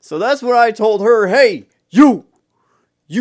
So that's what I told her. Hey, you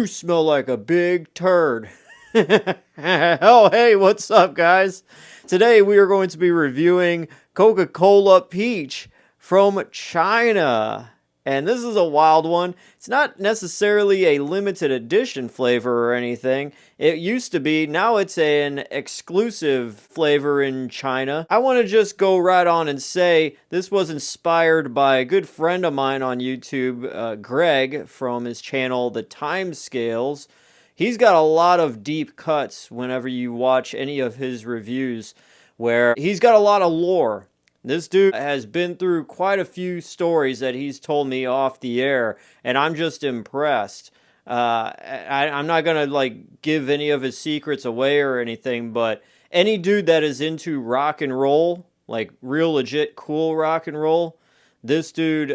smell like a big turd. Oh, hey, what's up, guys? Today we are going to be reviewing Coca-Cola Peach from China. And this is a wild one. It's not necessarily a limited edition flavor or anything. It used to be. Now it's an exclusive flavor in China. I want to just go right on and say this was inspired by a good friend of mine on YouTube, Greg, from his channel, The Time Scales. He's got a lot of deep cuts whenever you watch any of his reviews, where he's got a lot of lore. This dude has been through quite a few stories that he's told me off the air, and I'm just impressed. I'm not gonna like give any of his secrets away or anything, but any dude that is into rock and roll, like real legit cool rock and roll, this dude,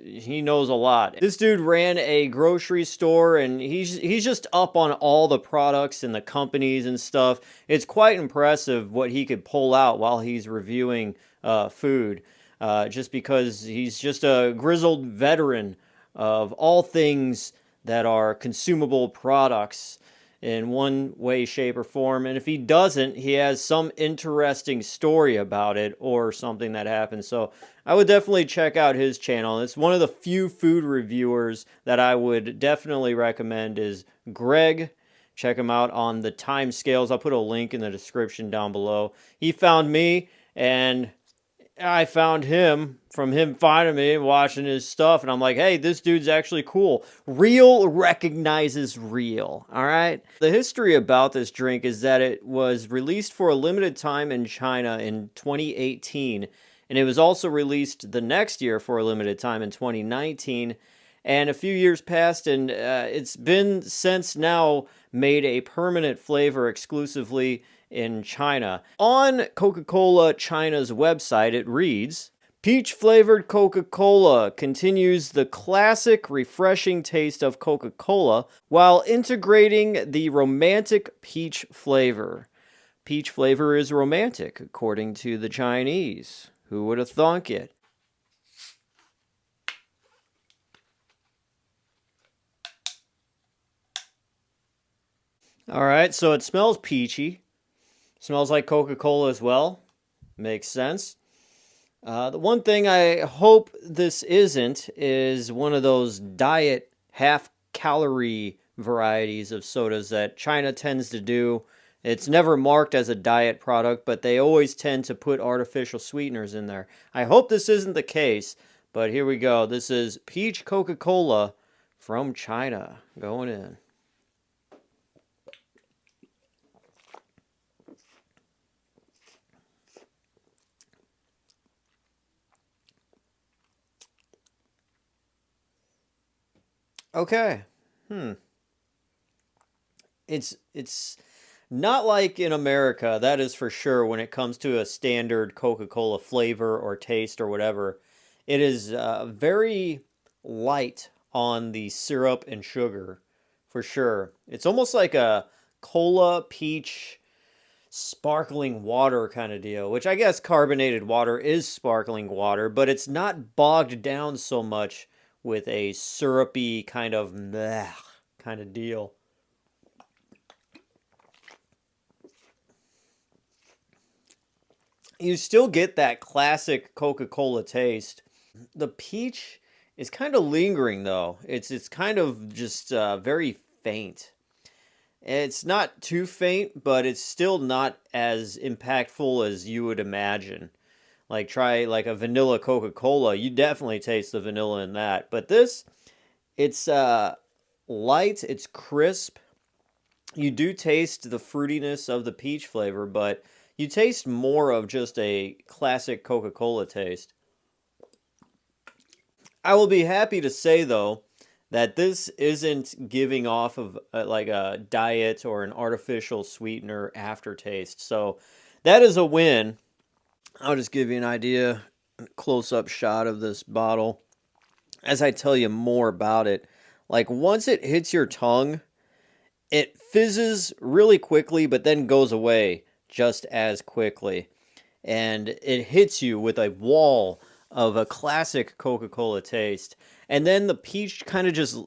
he knows a lot. This dude ran a grocery store, and he's just up on all the products and the companies and stuff. It's quite impressive what he could pull out while he's reviewing food, just because he's just a grizzled veteran of all things that are consumable products in one way, shape, or form. And if he doesn't, he has some interesting story about it or something that happened. So I would definitely check out his channel. It's one of the few food reviewers that I would definitely recommend is Greg. Check him out on the time scales. I'll put a link in the description down below. He found me, and I found him from him finding me and watching his stuff, and I'm like, hey, this dude's actually cool. Real recognizes real, all right? The history about this drink is that it was released for a limited time in China in 2018, and it was also released the next year for a limited time in 2019, and a few years passed, and it's been since now made a permanent flavor exclusively in China. On Coca-Cola China's website, it reads, peach-flavored Coca-Cola continues the classic, refreshing taste of Coca-Cola while integrating the romantic peach flavor. Peach flavor is romantic, according to the Chinese. Who would have thunk it? All right, so it smells peachy. Smells like Coca-Cola as well. Makes sense. The one thing I hope this isn't is one of those diet half-calorie varieties of sodas that China tends to do. It's never marked as a diet product, but they always tend to put artificial sweeteners in there. I hope this isn't the case, but here we go. This is Peach Coca-Cola from China going in. Okay. Hmm. It's not like in America, that is for sure, when it comes to a standard Coca-Cola flavor or taste or whatever. It is very light on the syrup and sugar, for sure. It's almost like a cola peach sparkling water kind of deal, which I guess carbonated water is sparkling water, but it's not bogged down so much with a syrupy kind of meh kind of deal. You still get that classic Coca-Cola taste. The peach is kind of lingering though. It's kind of just very faint. It's not too faint, but it's still not as impactful as you would imagine. Like try like a vanilla Coca-Cola, you definitely taste the vanilla in that. But this, it's light, it's crisp. You do taste the fruitiness of the peach flavor, but you taste more of just a classic Coca-Cola taste. I will be happy to say though that this isn't giving off of like a diet or an artificial sweetener aftertaste. So that is a win. I'll just give you an idea, close-up shot of this bottle as I tell you more about it. Like once it hits your tongue, it fizzes really quickly, but then goes away just as quickly. And it hits you with a wall of a classic Coca-Cola taste. And then the peach kind of just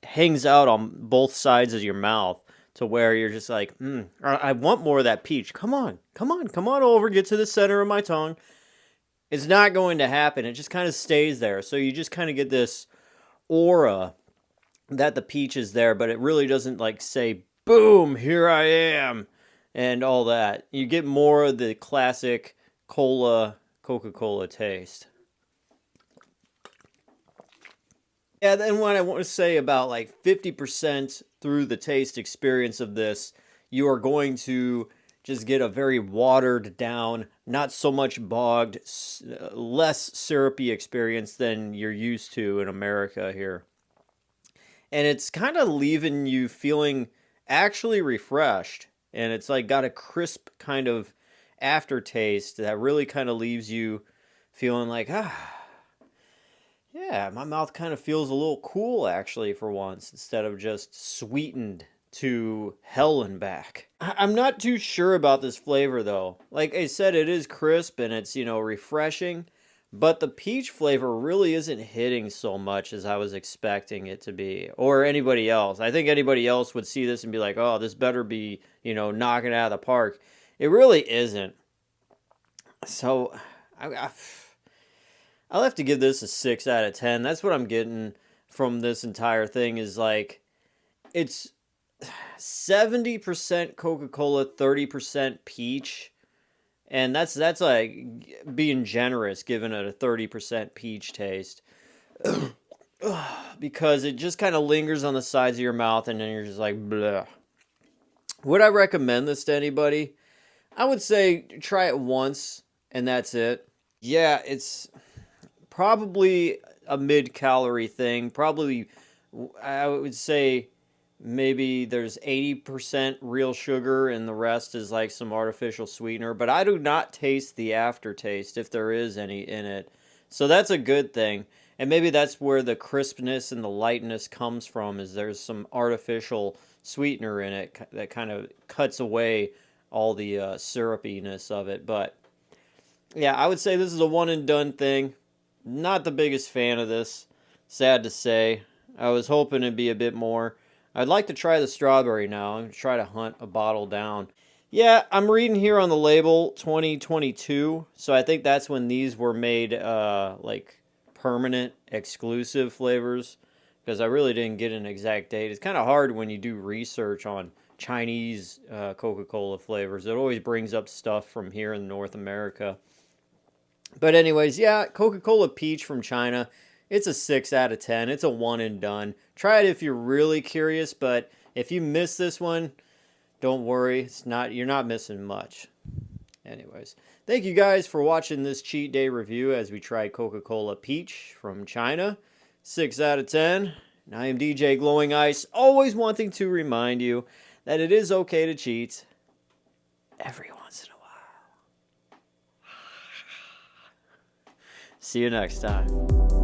hangs out on both sides of your mouth to where you're just like, I want more of that peach. Come on, come on, come on over, get to the center of my tongue. It's not going to happen. It just kind of stays there. So you just kind of get this aura that the peach is there, but it really doesn't like say, boom, here I am, and all that. You get more of the classic Coca-Cola taste. Yeah, then what I want to say about like 50% through the taste experience of this, you are going to just get a very watered down, not so much bogged, less syrupy experience than you're used to in America here. And it's kind of leaving you feeling actually refreshed. And it's like got a crisp kind of aftertaste that really kind of leaves you feeling like, yeah, my mouth kind of feels a little cool actually for once instead of just sweetened to hell and back. I'm not too sure about this flavor though. Like I said, it is crisp and it's, refreshing, but the peach flavor really isn't hitting so much as I was expecting it to be, or anybody else. I think anybody else would see this and be like, oh, this better be, knocking it out of the park. It really isn't. So, I'll have to give this a 6 out of 10. That's what I'm getting from this entire thing is like, it's 70% Coca-Cola, 30% peach. And that's like being generous, giving it a 30% peach taste. Because it just kind of lingers on the sides of your mouth and then you're just like, bleh. Would I recommend this to anybody? I would say try it once and that's it. Yeah, it's probably a mid-calorie thing. Probably, I would say maybe there's 80% real sugar and the rest is like some artificial sweetener. But I do not taste the aftertaste if there is any in it. So that's a good thing. And maybe that's where the crispness and the lightness comes from, is there's some artificial sweetener in it that kind of cuts away all the syrupiness of it. But yeah, I would say this is a one and done thing. Not the biggest fan of this, sad to say. I was hoping it'd be a bit more. I'd like to try the strawberry now and try to hunt a bottle down. Yeah, I'm reading here on the label 2022, so I think that's when these were made like permanent exclusive flavors, because I really didn't get an exact date. It's kind of hard when you do research on Chinese Coca-Cola flavors. It always brings up stuff from here in North America. But anyways, yeah, Coca-Cola Peach from China. It's a 6 out of 10. It's a one and done. Try it if you're really curious, but if you miss this one, don't worry. You're not missing much. Anyways, thank you guys for watching this cheat day review as we tried Coca-Cola Peach from China. 6 out of 10. And I am DJ Glowing Ice, always wanting to remind you that it is okay to cheat every once in a while. See you next time.